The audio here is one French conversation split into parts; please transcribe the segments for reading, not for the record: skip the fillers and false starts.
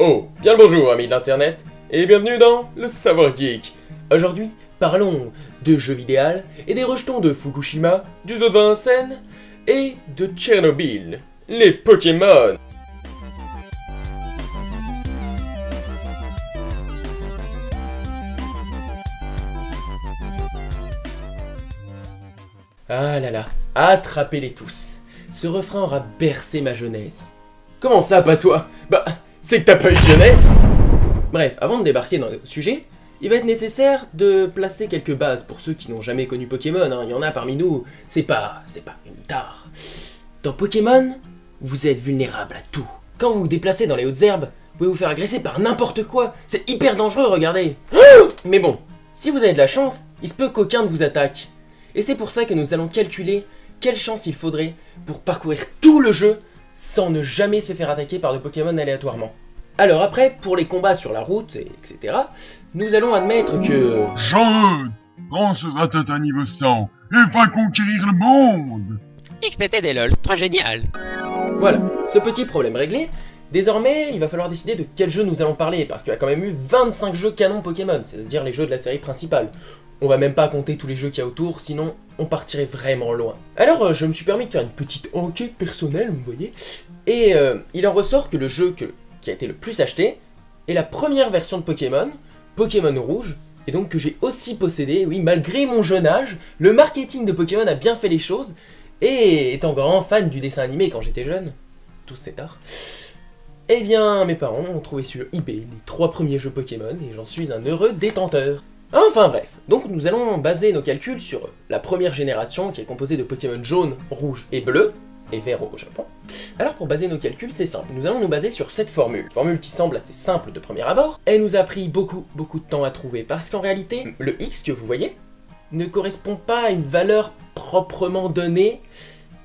Oh, bien le bonjour amis de l'internet, et bienvenue dans le Savoir Geek. Aujourd'hui, parlons de jeux vidéo et des rejetons de Fukushima, du zoo de Vincennes et de Tchernobyl, les Pokémon. Ah là là, attrapez-les tous. Ce refrain aura bercé ma jeunesse. Comment ça, pas toi? Bah, c'est que t'as pas eu de jeunesse. Bref, avant de débarquer dans le sujet, il va être nécessaire de placer quelques bases pour ceux qui n'ont jamais connu Pokémon. Il y en a parmi nous, c'est pas une tare. Dans Pokémon, vous êtes vulnérable à tout. Quand vous vous déplacez dans les hautes herbes, vous pouvez vous faire agresser par n'importe quoi. C'est hyper dangereux, regardez. Mais bon, si vous avez de la chance, il se peut qu'aucun ne vous attaque. Et c'est pour ça que nous allons calculer quelle chance il faudrait pour parcourir tout le jeu sans ne jamais se faire attaquer par de Pokémon aléatoirement. Alors après, pour les combats sur la route, etc., nous allons admettre que... Jean, prends ce ratata niveau 100 et va conquérir le monde. XPT des LOL, très génial. Voilà, ce petit problème réglé, désormais il va falloir décider de quel jeu nous allons parler, parce qu'il y a quand même eu 25 jeux canon Pokémon, c'est-à-dire les jeux de la série principale. On va même pas compter tous les jeux qu'il y a autour, sinon on partirait vraiment loin. Alors je me suis permis de faire une petite enquête personnelle, vous voyez, et il en ressort que le jeu qui a été le plus acheté est la première version de Pokémon, Pokémon Rouge, et donc que j'ai aussi possédé, oui, malgré mon jeune âge, le marketing de Pokémon a bien fait les choses, et étant grand fan du dessin animé quand j'étais jeune, tous c'est tard, eh bien mes parents ont trouvé sur eBay les 3 premiers jeux Pokémon, et j'en suis un heureux détenteur. Enfin bref, donc nous allons baser nos calculs sur la première génération qui est composée de Pokémon jaune, rouge et bleu, et vert au Japon. Alors pour baser nos calculs, c'est simple, nous allons nous baser sur cette formule qui semble assez simple de premier abord, et nous a pris beaucoup de temps à trouver, parce qu'en réalité, le X que vous voyez ne correspond pas à une valeur proprement donnée.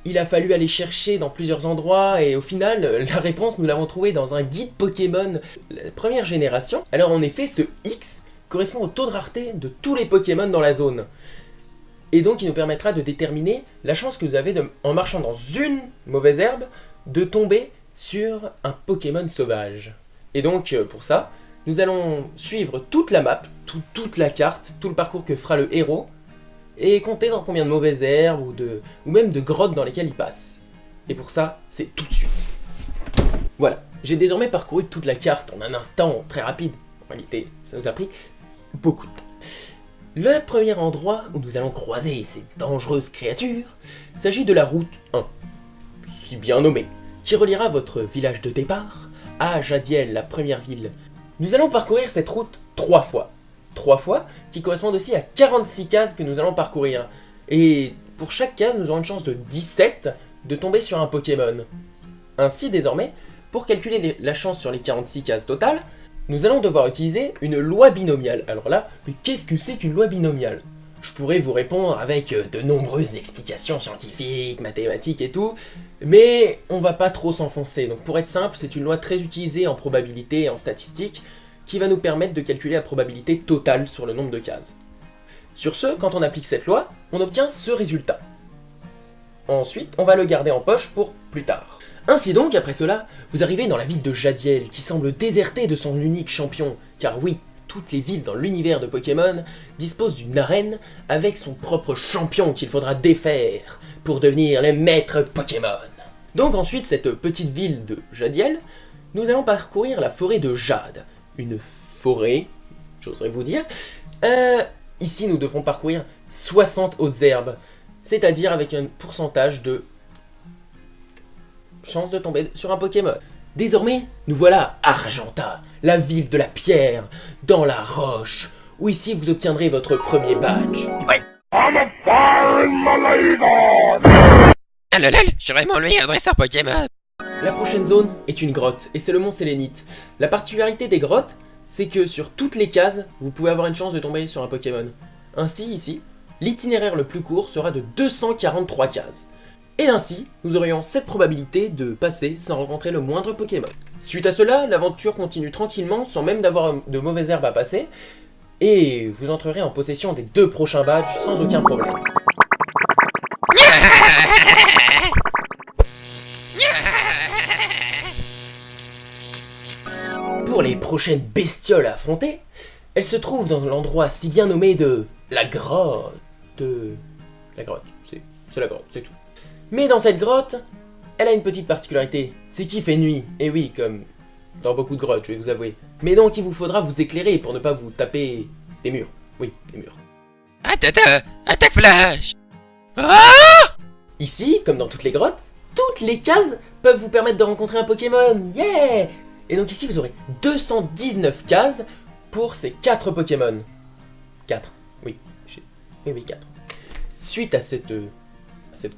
Il a fallu aller chercher dans plusieurs endroits, et au final, la réponse nous l'avons trouvée dans un guide Pokémon, la première génération. Alors en effet, ce X correspond au taux de rareté de tous les Pokémon dans la zone. Et donc il nous permettra de déterminer la chance que vous avez en marchant dans une mauvaise herbe, de tomber sur un Pokémon sauvage. Et donc pour ça, nous allons suivre toute la map, toute la carte, tout le parcours que fera le héros, et compter dans combien de mauvaises herbes ou même de grottes dans lesquelles il passe. Et pour ça, c'est tout de suite. Voilà, j'ai désormais parcouru toute la carte en un instant très rapide. En réalité, ça nous a pris beaucoup de temps. Le premier endroit où nous allons croiser ces dangereuses créatures s'agit de la route 1, si bien nommée, qui reliera votre village de départ à Jadiel, la première ville. Nous allons parcourir cette route 3 fois. 3 fois, qui correspondent aussi à 46 cases que nous allons parcourir. Et pour chaque case, nous aurons une chance de 17 de tomber sur un Pokémon. Ainsi, désormais, pour calculer la chance sur les 46 cases totales, nous allons devoir utiliser une loi binomiale. Alors là, mais qu'est-ce que c'est qu'une loi binomiale? Je pourrais vous répondre avec de nombreuses explications scientifiques, mathématiques et tout, mais on va pas trop s'enfoncer. Donc pour être simple, c'est une loi très utilisée en probabilité et en statistique, qui va nous permettre de calculer la probabilité totale sur le nombre de cases. Sur ce, quand on applique cette loi, on obtient ce résultat. Ensuite, on va le garder en poche pour plus tard. Ainsi donc, après cela, vous arrivez dans la ville de Jadiel, qui semble désertée de son unique champion, car oui, toutes les villes dans l'univers de Pokémon disposent d'une arène avec son propre champion qu'il faudra défaire pour devenir les maîtres Pokémon. Donc ensuite, cette petite ville de Jadiel, nous allons parcourir la forêt de Jade, une forêt, j'oserais vous dire. Ici, nous devrons parcourir 60 hautes herbes, c'est-à-dire avec un pourcentage de chance de tomber sur un Pokémon. Désormais, nous voilà à Argenta, la ville de la pierre, dans la roche, où ici vous obtiendrez votre premier badge. Ah lol, je suis vraiment lui un dresseur Pokémon. La prochaine zone est une grotte, et c'est le mont Sélénite. La particularité des grottes, c'est que sur toutes les cases, vous pouvez avoir une chance de tomber sur un Pokémon. Ainsi, ici, l'itinéraire le plus court sera de 243 cases. Et ainsi, nous aurions cette probabilité de passer sans rencontrer le moindre Pokémon. Suite à cela, l'aventure continue tranquillement sans même d'avoir de mauvaises herbes à passer, et vous entrerez en possession des 2 prochains badges sans aucun problème. pour les prochaines bestioles à affronter, elle se trouve dans l'endroit si bien nommé de la grotte. La grotte, c'est la grotte, c'est tout. Mais dans cette grotte, elle a une petite particularité, c'est qu'il fait nuit. Et oui, comme dans beaucoup de grottes, je vais vous avouer. Mais donc il vous faudra vous éclairer pour ne pas vous taper des murs. Oui, des murs. Attaque flash. Ici, comme dans toutes les grottes, toutes les cases peuvent vous permettre de rencontrer un Pokémon. Yeah! Et donc ici, vous aurez 219 cases pour ces 4 Pokémon. 4, oui, oui, 4. Suite à cette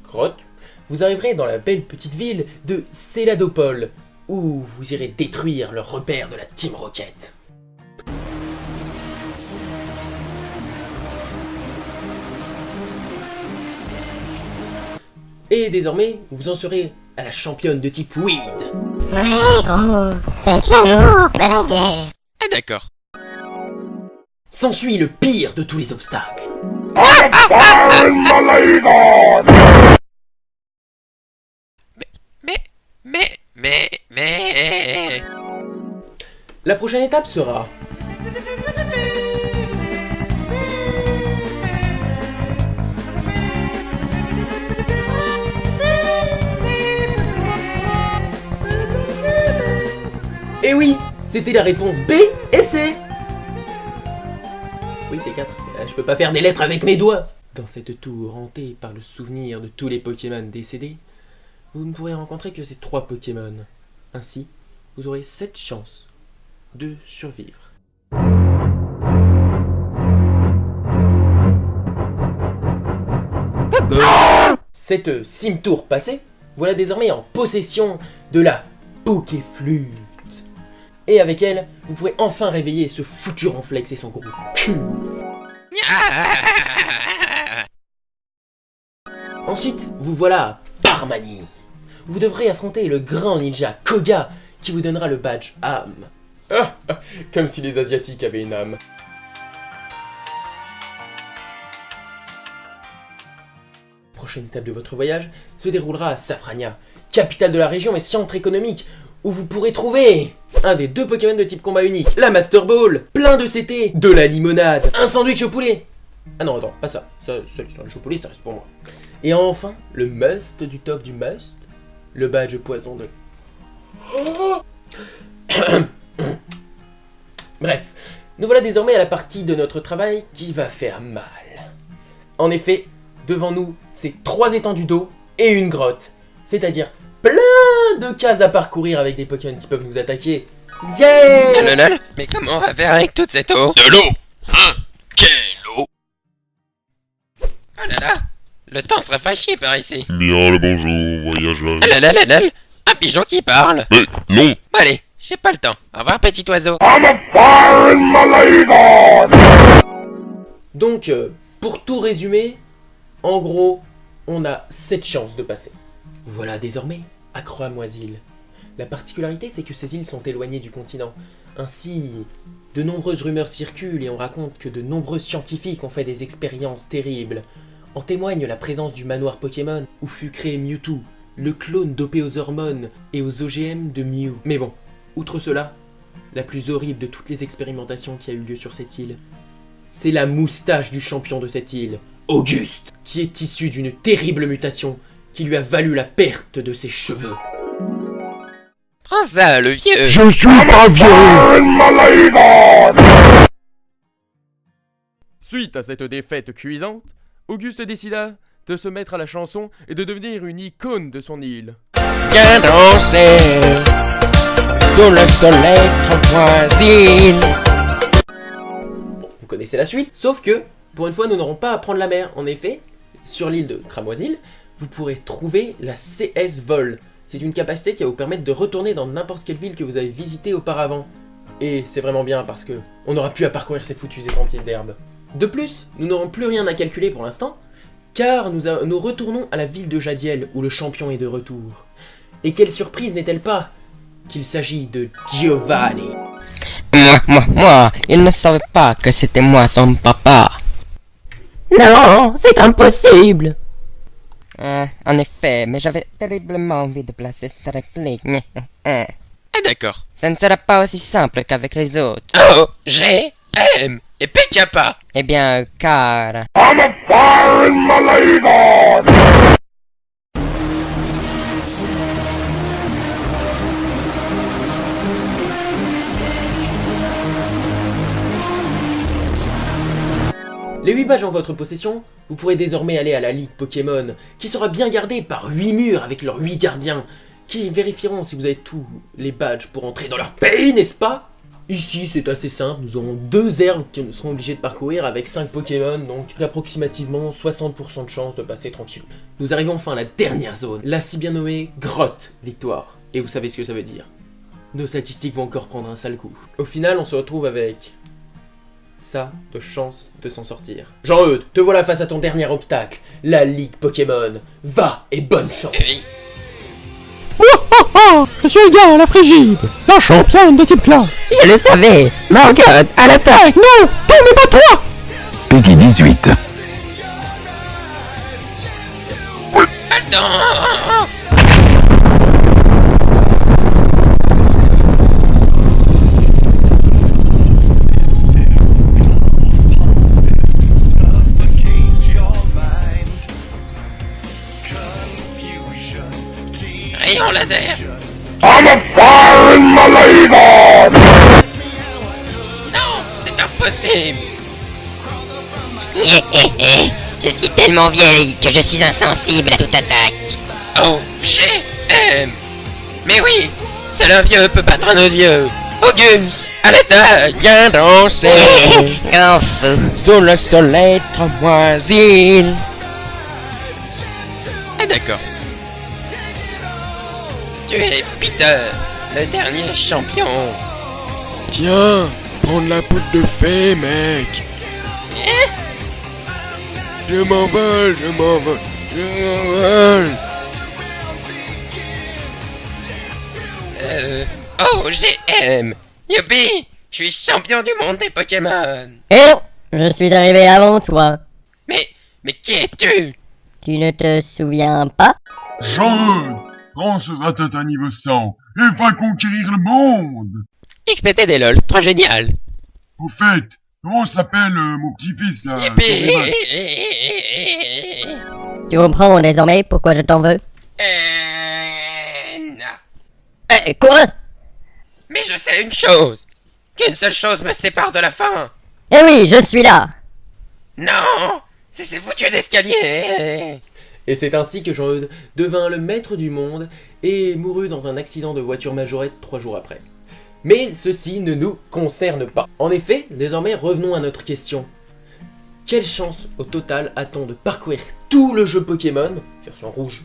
grotte, vous arriverez dans la belle petite ville de Céladopole, où vous irez détruire le repère de la Team Rocket. Et désormais, vous en serez à la championne de type Weed. Ouais, gros, faites l'amour, pas la guerre. Ah d'accord. S'ensuit le pire de tous les obstacles. Mais... La prochaine étape sera... Et oui, c'était la réponse B et C. Oui, c'est 4. Je peux pas faire des lettres avec mes doigts. Dans cette tour hantée par le souvenir de tous les Pokémon décédés, vous ne pourrez rencontrer que ces 3 Pokémon. Ainsi, vous aurez 7 chances de survivre. Cette sim tour passée, voilà désormais en possession de la Pokéflûte. Et avec elle, vous pourrez enfin réveiller ce foutu Ronflex et son gros cul. Ensuite, vous voilà à Parmanie. Vous devrez affronter le grand ninja Koga qui vous donnera le badge âme. Comme si les Asiatiques avaient une âme. La prochaine étape de votre voyage se déroulera à Safrania, capitale de la région et centre économique, où vous pourrez trouver un des 2 Pokémon de type combat unique, la Master Ball, plein de CT, de la limonade, un sandwich au poulet. Ah non, attends, pas ça. Le sandwich au poulet, ça reste pour moi. Et enfin, le must du top du must, le badge poison de... Bref, nous voilà désormais à la partie de notre travail qui va faire mal. En effet, devant nous, c'est 3 étendues d'eau et une grotte. C'est-à-dire plein de cases à parcourir avec des Pokémon qui peuvent nous attaquer. Yeah! Lol, mais comment on va faire avec toute cette eau? De l'eau. Hein? Quelle eau? Oh là là, le temps serait fâché par ici. Bien le bonjour, voyageur. Ah là là là là, un pigeon qui parle. Mais non. Bon, allez, j'ai pas le temps. Au revoir petit oiseau. Donc, pour tout résumer, en gros, on a 7 chances de passer. Voilà désormais à Croix-Moisille. La particularité, c'est que ces îles sont éloignées du continent. Ainsi, de nombreuses rumeurs circulent et on raconte que de nombreux scientifiques ont fait des expériences terribles. En témoigne la présence du manoir Pokémon, où fut créé Mewtwo, le clone dopé aux hormones et aux OGM de Mew. Mais bon, outre cela, la plus horrible de toutes les expérimentations qui a eu lieu sur cette île, c'est la moustache du champion de cette île, Auguste, qui est issu d'une terrible mutation qui lui a valu la perte de ses cheveux. Prends ça, le vieux. Je suis pas vieux. Suite à cette défaite cuisante, Auguste décida de se mettre à la chanson et de devenir une icône de son île. Viens danser sous le soleil Croix-Moisille. Vous connaissez la suite, sauf que, pour une fois, nous n'aurons pas à prendre la mer. En effet, sur l'île de Cramoisil, vous pourrez trouver la CS Vol. C'est une capacité qui va vous permettre de retourner dans n'importe quelle ville que vous avez visitée auparavant. Et c'est vraiment bien parce que on n'aura plus à parcourir ces foutus épantiers d'herbe. De plus, nous n'aurons plus rien à calculer pour l'instant, car nous retournons à la ville de Jadiel où le champion est de retour. Et quelle surprise n'est-elle pas qu'il s'agit de Giovanni. Moi, il ne savait pas que c'était moi son papa. Non, c'est impossible. En effet, mais j'avais terriblement envie de placer cette réplique. Ah Ah d'accord. Ça ne sera pas aussi simple qu'avec les autres. O, G, M et PK. Eh bien, car... Les 8 badges en votre possession, vous pourrez désormais aller à la Ligue Pokémon, qui sera bien gardée par 8 murs avec leurs 8 gardiens, qui vérifieront si vous avez tous les badges pour entrer dans leur pays, n'est-ce pas? Ici, c'est assez simple, nous aurons 2 herbes que nous serons obligés de parcourir avec 5 Pokémon, donc approximativement 60% de chance de passer tranquille. Nous arrivons enfin à la dernière zone, la si bien nommée Grotte Victoire. Et vous savez ce que ça veut dire. Nos statistiques vont encore prendre un sale coup. Au final, on se retrouve avec... ça de chance de s'en sortir. Jean-Eudes, te voilà face à ton dernier obstacle, la Ligue Pokémon. Va et bonne chance. Oui. Je suis Ega, la frigide, la championne de type classe. Je le savais. Morgane, à l'attaque. Non, toi mais pas toi. Peggy 18. Attends. Rayon laser. Non, c'est impossible. Je suis tellement vieille que je suis insensible à toute attaque. O, G, M. Mais oui, seul un vieux peut battre un autre vieux. Auguste, à l'attaque. Viens danser Grand fou. sous le soleil cramoisi. Ah d'accord. Tu es Peter, le dernier champion. Tiens, prends de la poudre de fée, mec. Je m'envole, je m'envole, je m'envole. O, G, M. Youpi, je suis champion du monde des Pokémon. Eh non, je suis arrivé avant toi. Mais qui es-tu? Tu ne te souviens pas? Jean-Eudes, prends ce ratata niveau 100 et va conquérir le monde. XPT des LOL, trop génial. Au fait, comment s'appelle mon petit-fils là sur les vaches Youpi. Tu comprends désormais pourquoi je t'en veux? Non. Quoi? Mais je sais une chose. Qu'une seule chose me sépare de la fin. Eh oui, je suis là. Non, c'est ces foutus escaliers. Et c'est ainsi que Jean-Eudes devint le maître du monde et mourut dans un accident de voiture majorette 3 jours après. Mais ceci ne nous concerne pas. En effet, désormais revenons à notre question. Quelle chance au total a-t-on de parcourir tout le jeu Pokémon, version rouge,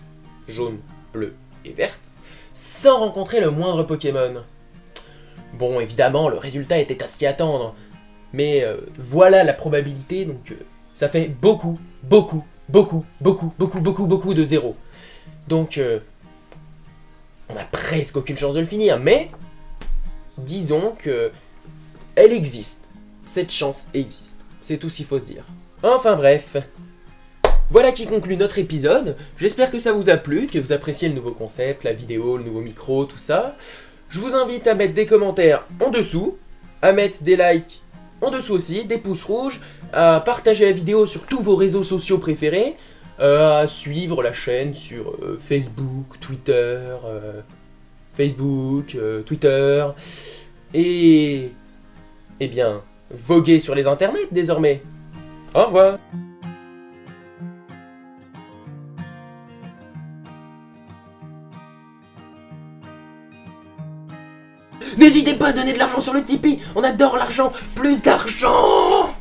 jaune, bleue et verte, sans rencontrer le moindre Pokémon? Bon, évidemment, le résultat était à s'y attendre, mais voilà la probabilité, donc ça fait beaucoup de zéros. Donc, on a presque aucune chance de le finir, mais disons que elle existe. Cette chance existe. C'est tout ce qu'il faut se dire. Enfin bref. Voilà qui conclut notre épisode. J'espère que ça vous a plu, que vous appréciez le nouveau concept, la vidéo, le nouveau micro, tout ça. Je vous invite à mettre des commentaires en dessous, à mettre des likes en dessous aussi, des pouces rouges, à partager la vidéo sur tous vos réseaux sociaux préférés, à suivre la chaîne sur Facebook, Twitter, et eh bien, voguer sur les internets désormais. Au revoir. N'hésitez pas à donner de l'argent sur le Tipeee, on adore l'argent, plus d'argent.